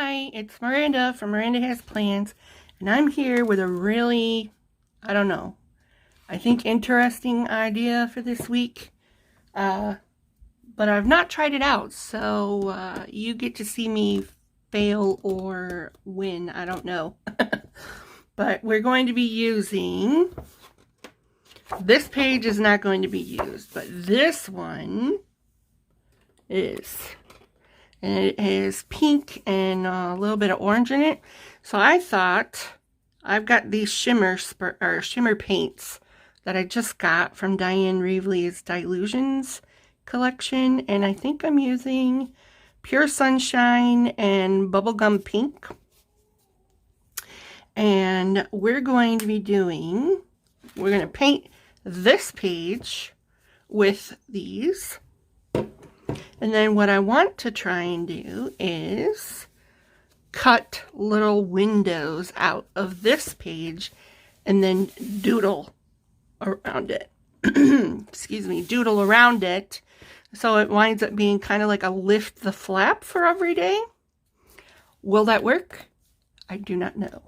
Hi, it's Miranda from Miranda Has Plans, and I'm here with a really, I think interesting idea for this week. But I've not tried it out, so you get to see me fail or win. I don't know. But we're going to be using, this page is not going to be used, but this one is. And it is pink and a little bit of orange in it. So I thought, I've got these shimmer paints that I just got from Diane Reevely's Dilutions collection. And I think I'm using Pure Sunshine and Bubblegum Pink. And we're going to paint this page with these. And then what I want to try and do is cut little windows out of this page and then doodle around it. Excuse me, doodle around it. So it winds up being kind of like a lift the flap for every day. Will that work? I do not know.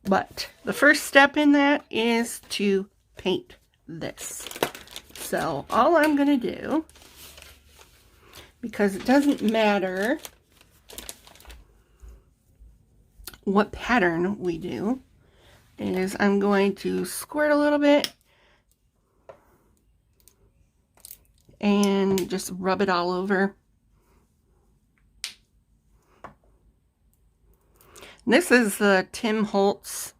But the first step in that is to paint this. So all I'm going to do, because it doesn't matter what pattern we do, is I'm going to squirt a little bit and just rub it all over. This is the Tim Holtz,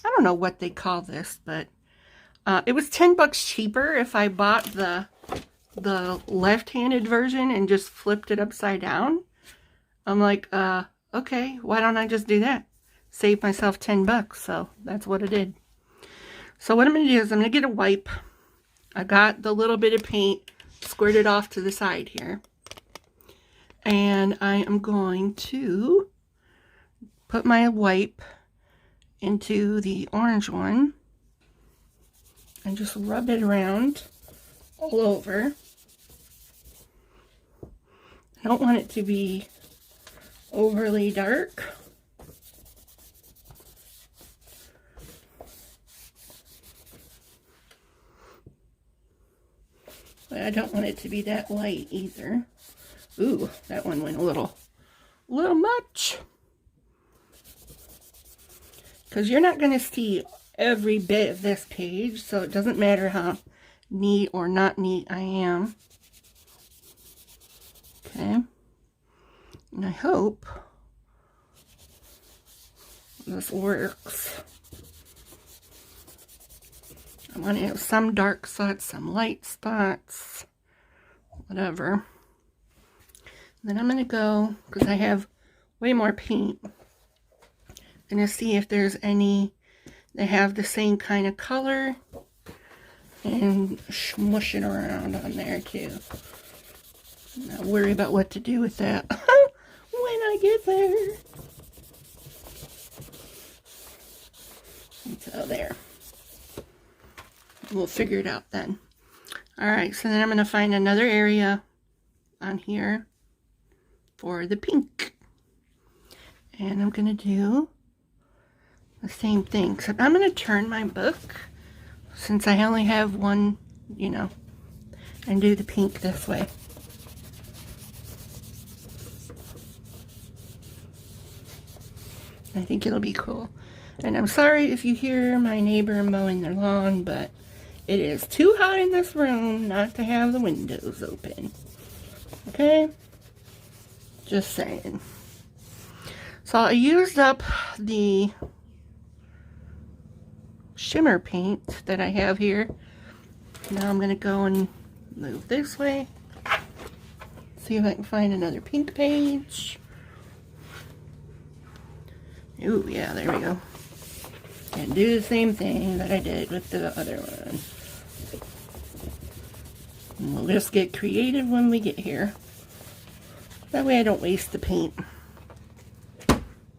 I don't know what they call this, but it was 10 bucks cheaper if I bought the left-handed version and just flipped it upside down. I'm like, okay, why don't I just do that? Save myself 10 bucks. So that's what I did. So what I'm going to do is I'm going to get a wipe. I got the little bit of paint squirted off to the side here. And I am going to put my wipe into the orange one and just rub it around all over. I don't want it to be overly dark. But I don't want it to be that light either. Ooh, that one went a little much. Because you're not going to see every bit of this page, so it doesn't matter how neat or not neat I am. Okay. And I hope this works. I want to have some dark spots, some light spots, whatever. Then I'm going to go, because I have way more paint, I'm going to see if there's any that have the same kind of color and smush it around on there too. Not worry about what to do with that when I get there. So there. We'll figure it out then. Alright, so then I'm going to find another area on here for the pink. And I'm going to do the same thing, except I'm going to turn my book, since I only have one, and do the pink this way. I think it'll be cool. And I'm sorry if you hear my neighbor mowing their lawn, but it is too hot in this room not to have the windows open. Okay? Just saying. So I used up the shimmer paint that I have here. Now I'm going to go and move this way. See if I can find another pink page. Ooh, yeah, there we go. And do the same thing that I did with the other one. And we'll just get creative when we get here. That way I don't waste the paint.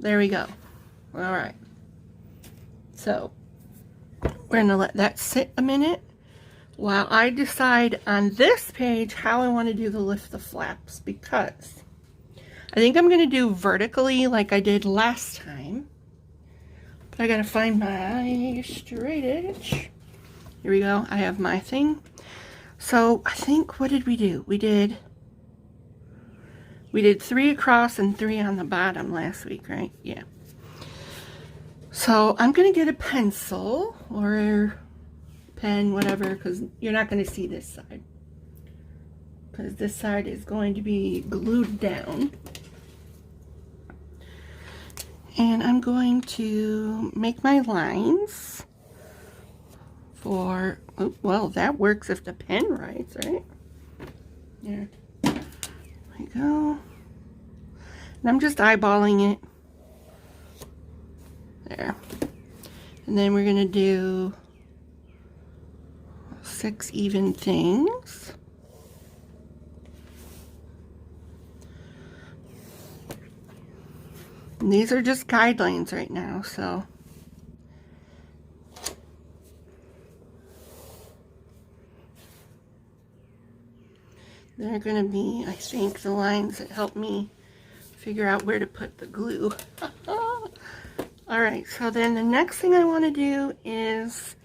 There we go. Alright. So, we're going to let that sit a minute while I decide on this page how I want to do the lift the flaps, because I think I'm going to do vertically like I did last time. But I got to find my straight edge. Here we go. I have my thing. So I think, what did we do? We did 3 across and 3 on the bottom last week, right? Yeah. So I'm going to get a pencil or pen, whatever, because you're not going to see this side. Because this side is going to be glued down. And I'm going to make my lines for, oh, well, that works if the pen writes, right? There we go. And I'm just eyeballing it. There. And then we're going to do 6 even things. And these are just guidelines right now, so. They're going to be, I think, the lines that help me figure out where to put the glue. Alright, so then the next thing I want to do is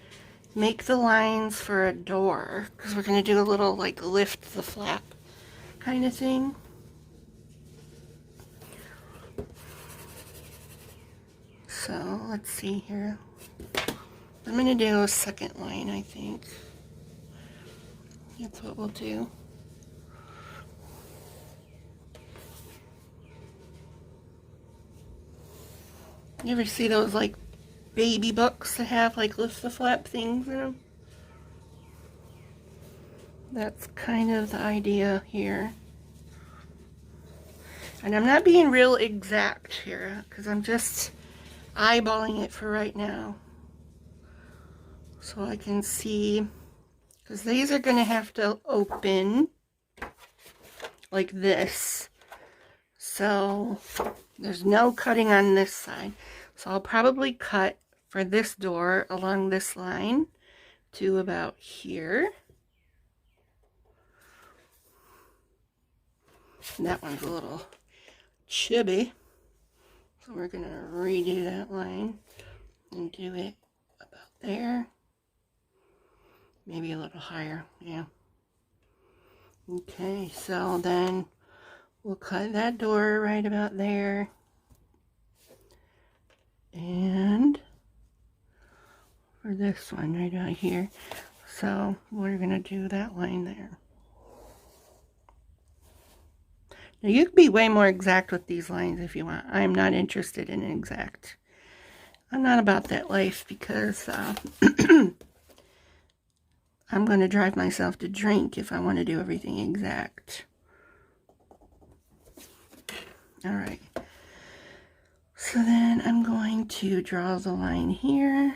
make the lines for a door, because we're going to do a little like lift the flap kind of thing. So let's see here. I'm going to do a second line, I think. That's what we'll do. You ever see those like baby books that have like lift the flap things in them? That's kind of the idea here. And I'm not being real exact here because I'm just eyeballing it for right now. So I can see, because these are going to have to open like this. So there's no cutting on this side. So I'll probably cut for this door along this line to about here. And that one's a little chubby. So we're going to redo that line and do it about there. Maybe a little higher, yeah. Okay, so then we'll cut that door right about there. And for this one right out here. So we're going to do that line there. Now you can be way more exact with these lines if you want. I'm not interested in exact. I'm not about that life because I'm going to drive myself to drink if I want to do everything exact. Alright. So then I'm going to draw the line here.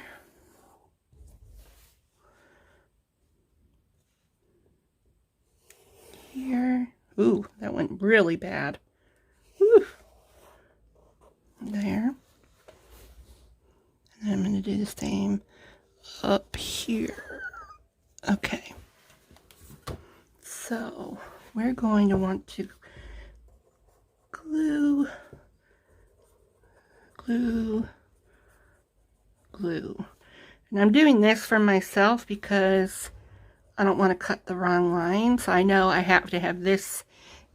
Here. Ooh, that went really bad. Woo. There. And I'm going to do the same up here. Okay. So we're going to want to glue, glue. And I'm doing this for myself because I don't want to cut the wrong line. So I know I have to have this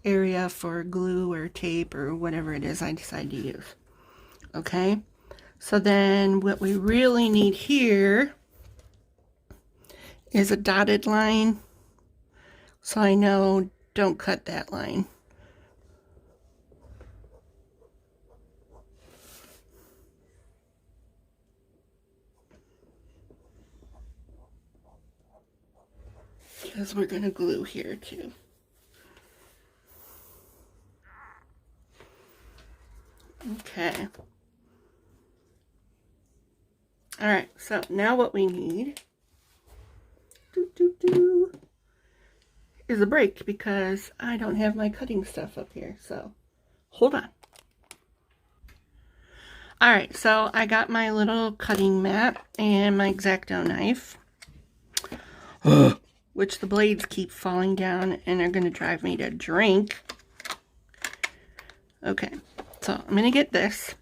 area for glue or tape or whatever it is I decide to use. Okay. So then what we really need here is a dotted line. So I know don't cut that line. Because we're going to glue here too. Okay. Alright, so now what we need is a break because I don't have my cutting stuff up here. So hold on. Alright, so I got my little cutting mat and my X-Acto knife. Which the blades keep falling down and are going to drive me to drink. Okay, so I'm going to get this.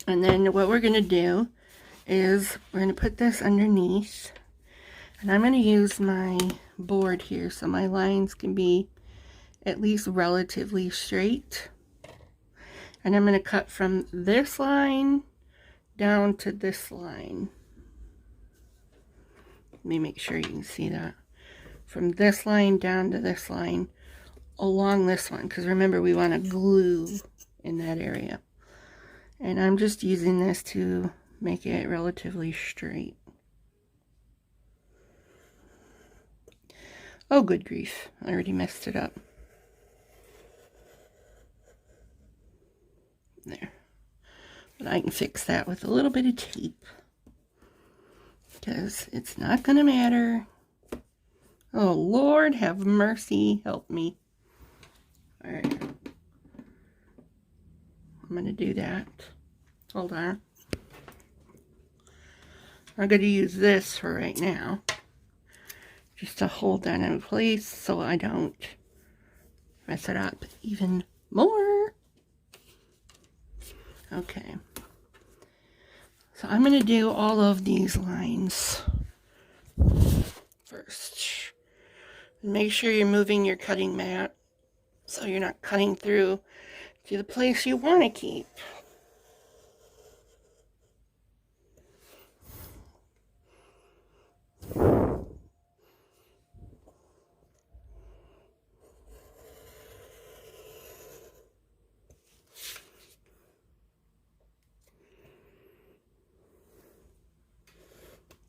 And then what we're going to do is we're going to put this underneath. And I'm going to use my board here so my lines can be at least relatively straight. And I'm going to cut from this line down to this line. Let me make sure you can see that. From this line down to this line along this one, because remember we want to glue in that area. And I'm just using this to make it relatively straight. Oh, good grief. I already messed it up. There. But I can fix that with a little bit of tape. Because it's not going to matter. Oh, Lord, have mercy. Help me. Alright. I'm going to do that. Hold on. I'm going to use this for right now. Just to hold that in place so I don't mess it up even more. Okay. So I'm going to do all of these lines first. Make sure you're moving your cutting mat so you're not cutting through to the place you want to keep.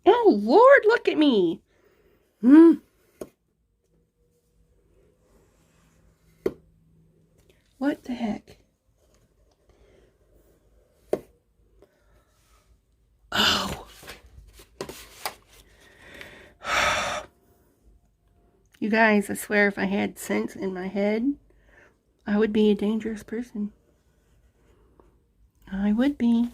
Oh, Lord, look at me. What the heck? Oh. You guys, I swear if I had sense in my head, I would be a dangerous person. I would be.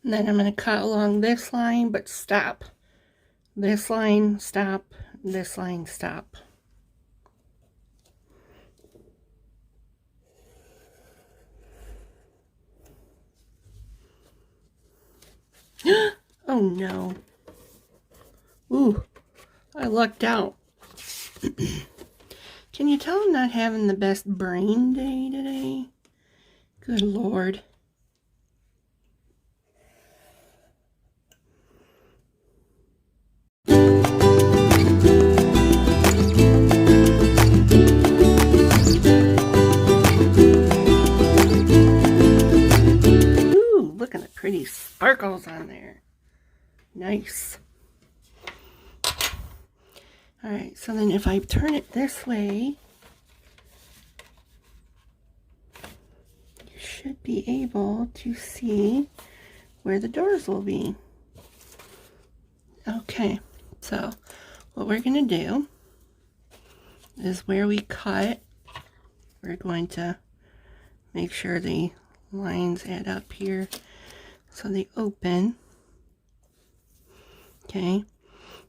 And then I'm going to cut along this line, but stop. This line, stop. This line, stop. Oh no. Ooh, I lucked out. Can you tell I'm not having the best brain day today? Good Lord. Ooh, look at the pretty sparkles on there. Nice. Alright, so then if I turn it this way, you should be able to see where the doors will be. Okay, so what we're going to do is where we cut, we're going to make sure the lines add up here so they open. Okay,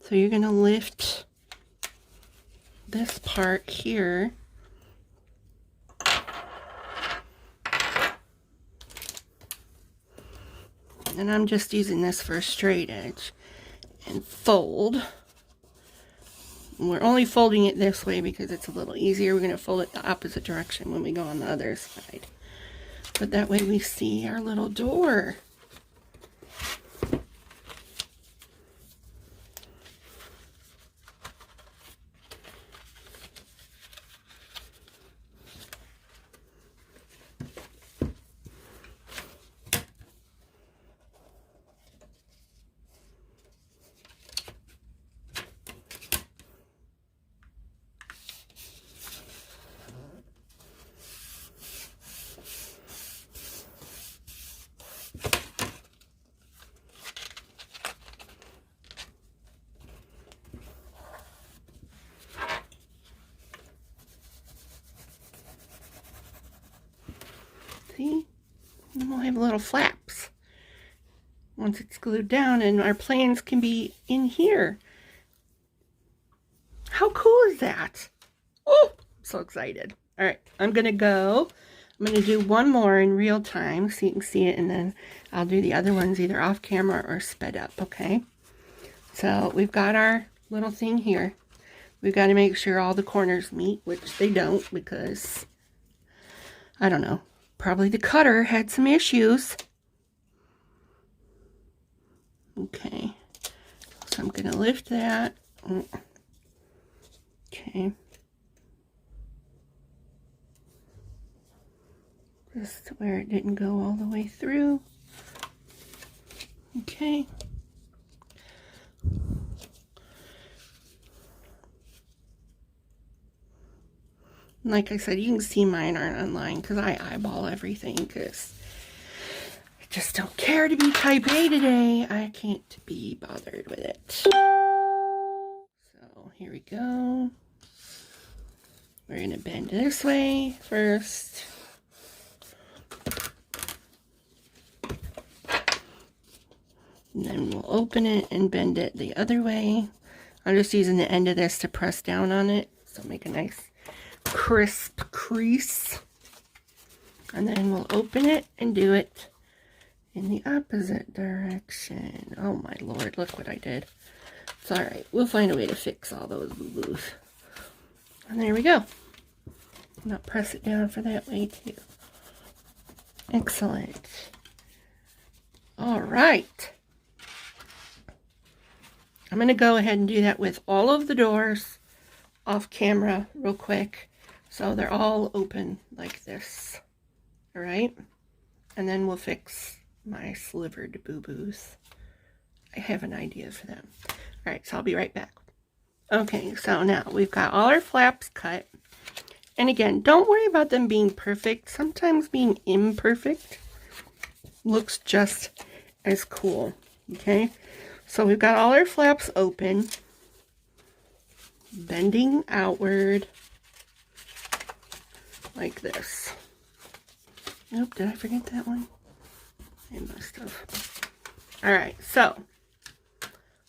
so you're going to lift this part here and I'm just using this for a straight edge and fold. We're only folding it this way because it's a little easier. We're going to fold it the opposite direction when we go on the other side, but that way we see our little door. we'll have little flaps once it's glued down, and our plans can be in here. How cool is that? Oh, I'm so excited. All right, I'm gonna do one more in real time so you can see it, and then I'll do the other ones either off camera or sped up, okay? So we've got our little thing here. We've got to make sure all the corners meet, which they don't because, I don't know, probably the cutter had some issues. Okay, so I'm going to lift that. Okay. Just where it didn't go all the way through. Okay. Like I said, you can see mine aren't online because I eyeball everything because I just don't care to be type A today. I can't be bothered with it. So here we go. We're going to bend this way first. And then we'll open it and bend it the other way. I'm just using the end of this to press down on it. So make a nice crisp crease. And then we'll open it and do it in the opposite direction. Oh my lord, look what I did. It's alright. We'll find a way to fix all those boo-boos. And there we go. Now press it down for that way too. Excellent. Alright. I'm going to go ahead and do that with all of the doors off camera real quick. So they're all open like this. Alright? And then we'll fix my slivered boo-boos. I have an idea for them. Alright, so I'll be right back. Okay, so now we've got all our flaps cut. And again, don't worry about them being perfect. Sometimes being imperfect looks just as cool. Okay? So we've got all our flaps open, bending outward like this. Nope, did I forget that one? I must have. Alright, so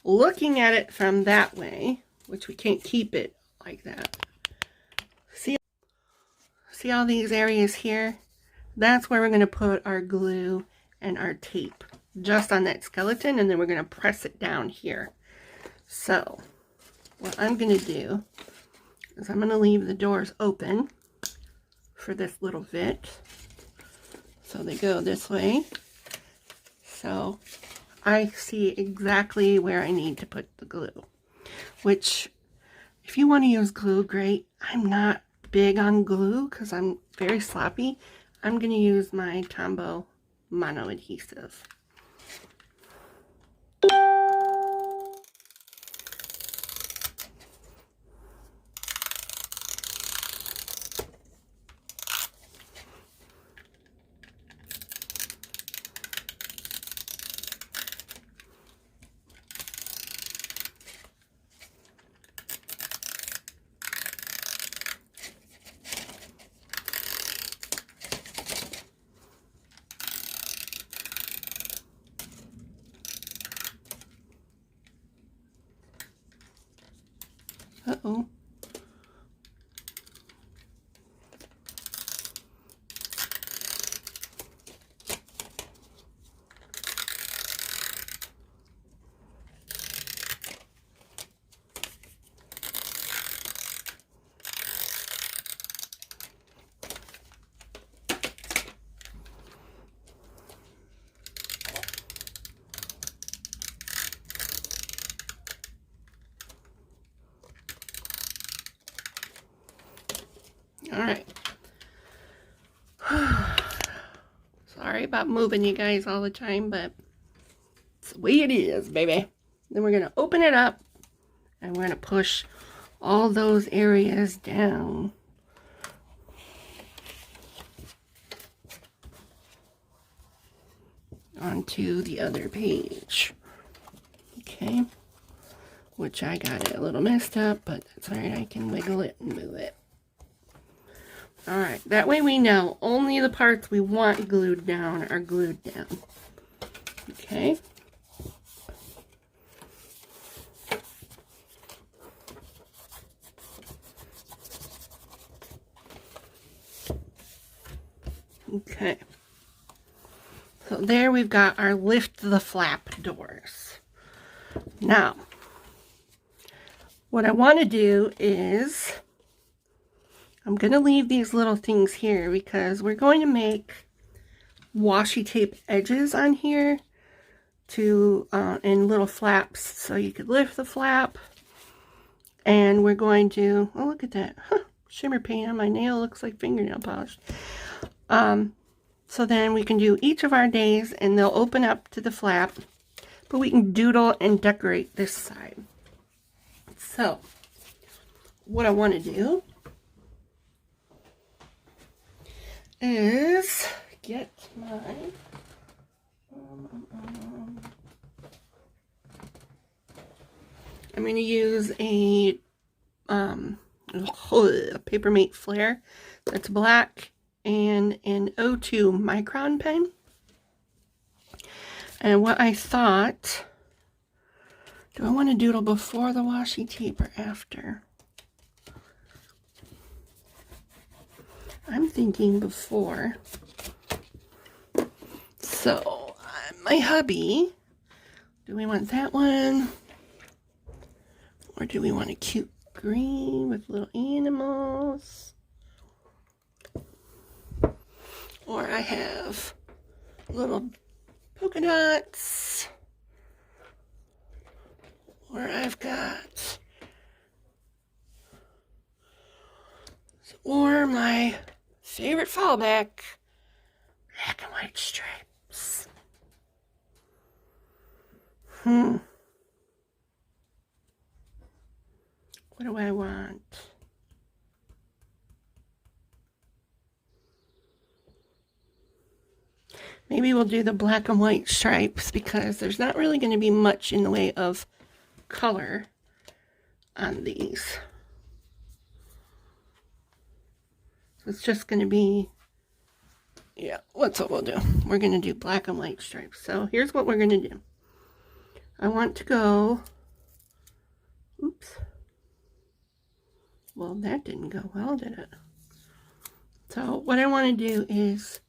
looking at it from that way, which we can't keep it like that. See all these areas here? That's where we're going to put our glue and our tape. Just on that skeleton, and then we're going to press it down here. So what I'm going to do is I'm going to leave the doors open for this little bit. So they go this way. So I see exactly where I need to put the glue. Which, if you want to use glue, great. I'm not big on glue because I'm very sloppy. I'm going to use my Tombow mono adhesive. Uh-oh. Alright. Sorry about moving you guys all the time, but it's the way it is, baby. Then we're going to open it up, and we're going to push all those areas down. Onto the other page. Okay. Which I got it a little messed up, but that's alright. I can wiggle it and move it. Alright, that way we know only the parts we want glued down are glued down. Okay. Okay. So there we've got our lift the flap doors. Now, what I want to do is I'm going to leave these little things here because we're going to make washi tape edges on here to and little flaps so you could lift the flap. And we're going to, oh, look at that. Huh, shimmer paint on my nail looks like fingernail polish. So then we can do each of our days and they'll open up to the flap, but we can doodle and decorate this side. So what I want to do is get my I'm going to use a Papermate Flare that's black and an O2 micron pen. And what I thought, do I want to doodle before the washi tape or after? I'm thinking before. So, my hubby, do we want that one? Or do we want a cute green with little animals? Or I have little polka dots. Or I've got, or my favorite fallback, black and white stripes. What do I want? Maybe we'll do the black and white stripes because there's not really going to be much in the way of color on these. So it's just going to be, yeah, what's what we'll do. We're going to do black and white stripes. So here's what we're going to do. I want to go, oops. Well, that didn't go well, did it? So what I want to do is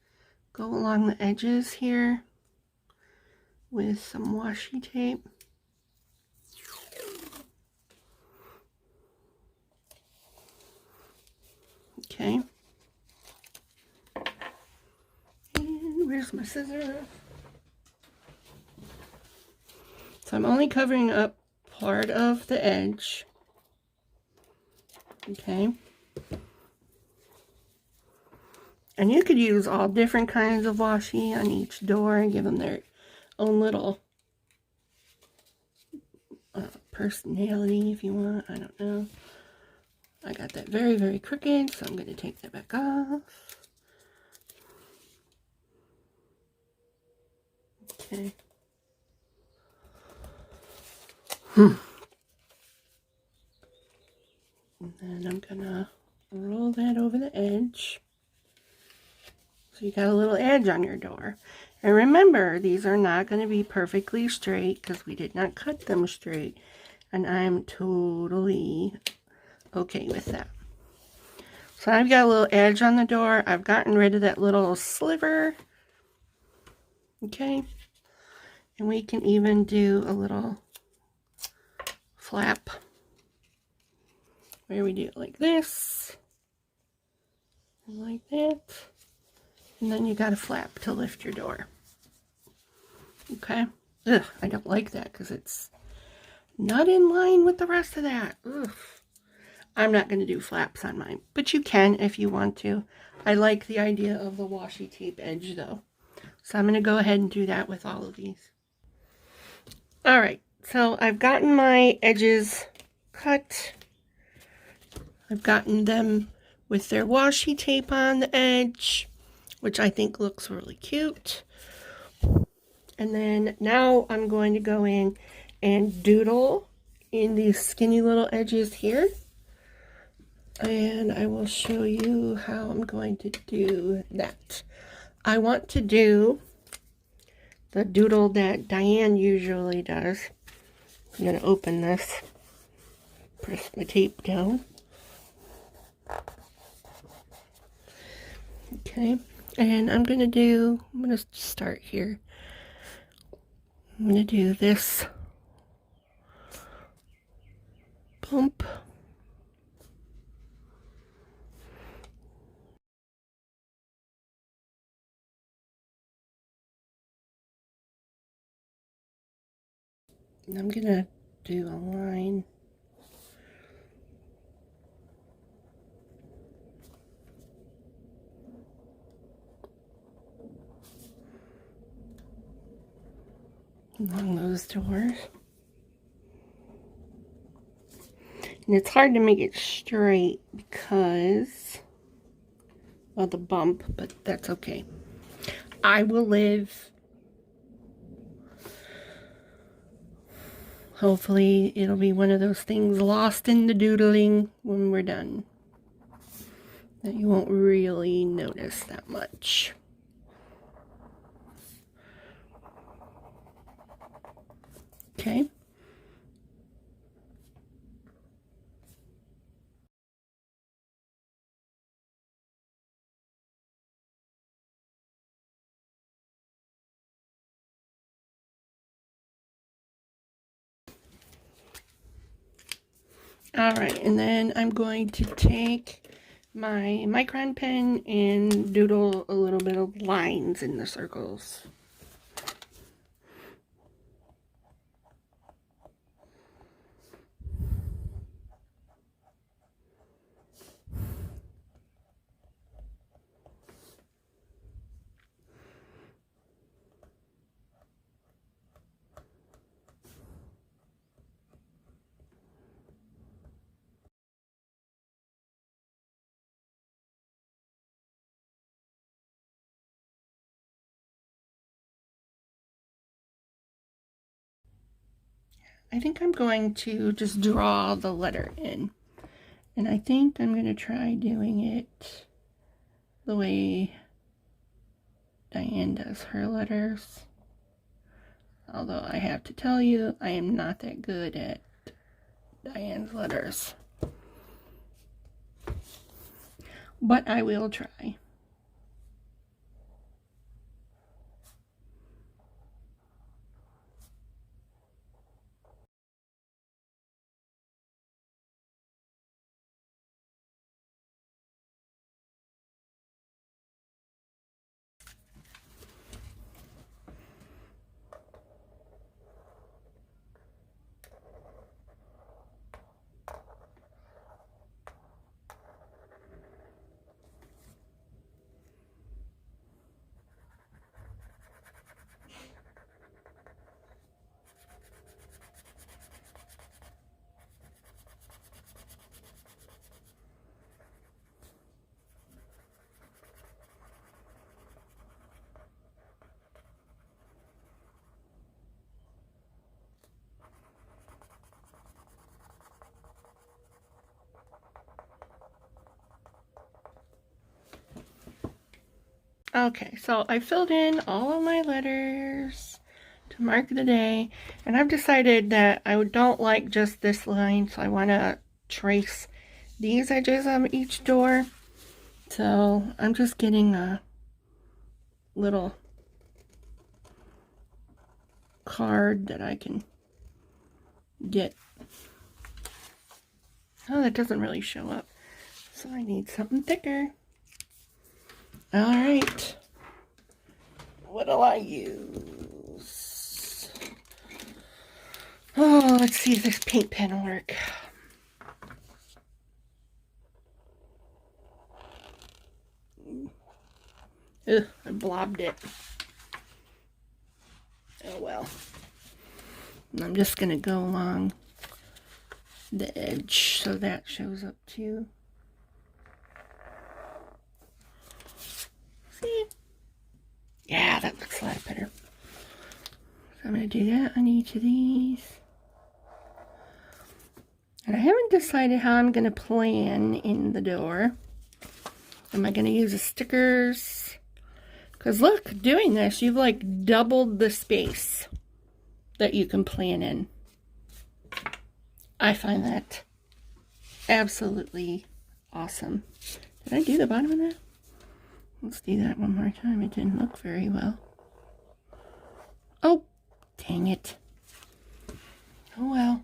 go along the edges here with some washi tape. Okay. And where's my scissors? So I'm only covering up part of the edge. Okay. And you could use all different kinds of washi on each door and give them their own little personality if you want. I don't know. I got that very, very crooked, so I'm going to take that back off. Okay. And then I'm going to roll that over the edge. So you got a little edge on your door. And remember, these are not going to be perfectly straight because we did not cut them straight. And I'm totally okay with that. So I've got a little edge on the door. I've gotten rid of that little sliver. Okay. And we can even do a little flap where we do it like this. And like that. And then you got a flap to lift your door. Okay. Ugh, I don't like that because it's not in line with the rest of that. Ugh. I'm not going to do flaps on mine, but you can if you want to. I like the idea of the washi tape edge though. So I'm going to go ahead and do that with all of these. Alright, so I've gotten my edges cut. I've gotten them with their washi tape on the edge, which I think looks really cute. And then now I'm going to go in and doodle in these skinny little edges here. And I will show you how I'm going to do that. I want to do the doodle that Diane usually does. I'm going to open this, press my tape down. Okay, and I'm going to start here. I'm going to do this bump. And I'm going to do a line. Along those doors. And it's hard to make it straight because of the bump, but that's okay. I will live. Hopefully it'll be one of those things lost in the doodling when we're done, that you won't really notice that much. Okay. All right, and then I'm going to take my micron pen and doodle a little bit of lines in the circles. I think I'm going to just draw the letter in. And I think I'm going to try doing it the way Diane does her letters. Although I have to tell you, I am not that good at Diane's letters. But I will try. Okay, so I filled in all of my letters to mark the day, and I've decided that I don't like just this line, so I want to trace these edges of each door. So I'm just getting a little card that I can get. Oh, that doesn't really show up, so I need something thicker. All right, what'll I use? Oh, let's see if this paint pen will work. Ugh, I blobbed it. Oh well. And I'm just gonna go along the edge so that shows up too. See? Yeah, that looks a lot better. So I'm gonna do that on each of these. And I haven't decided how I'm going to plan in the door. Am I going to use the stickers? Because look, doing this, you've like doubled the space that you can plan in. I find that absolutely awesome. Did I do the bottom of that? Let's do that one more time. It didn't look very well. Oh, dang it. Oh well.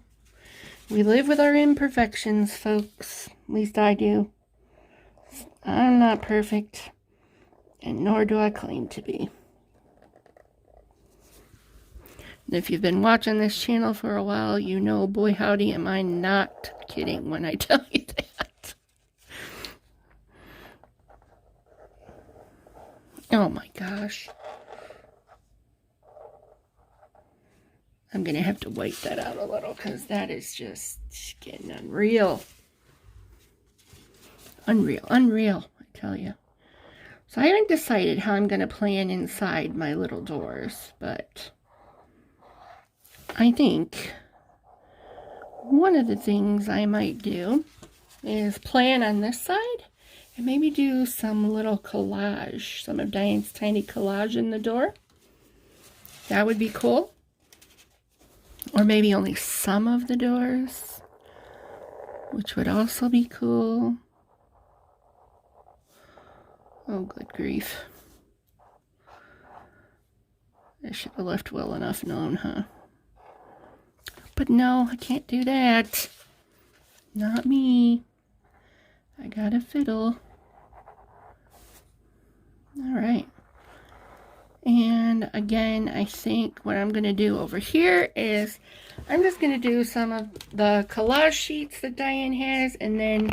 We live with our imperfections, folks. At least I do. I'm not perfect, and nor do I claim to be. And if you've been watching this channel for a while, you know, boy howdy, am I not kidding when I tell you that. Oh my gosh. I'm going to have to wipe that out a little because that is just getting unreal. Unreal, I tell you. So I haven't decided how I'm going to plan inside my little doors, but I think one of the things I might do is plan on this side and maybe do some little collage, some of Diane's tiny collage in the door. That would be cool. Or maybe only some of the doors, which would also be cool. Oh, good grief. I should have left well enough known, huh? But no, I can't do that. Not me. I got a fiddle. All right. And again, I think what I'm going to do over here is I'm just going to do some of the collage sheets that Diane has and then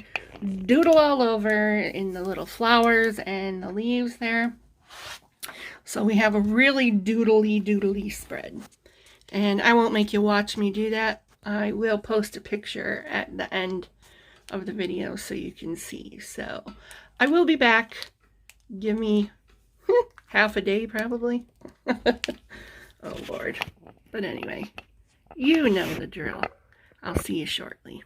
doodle all over in the little flowers and the leaves there. So we have a really doodly spread. And I won't make you watch me do that. I will post a picture at the end of the video so you can see. So I will be back. Give me half a day probably. Oh Lord. But anyway, you know the drill. I'll see you shortly.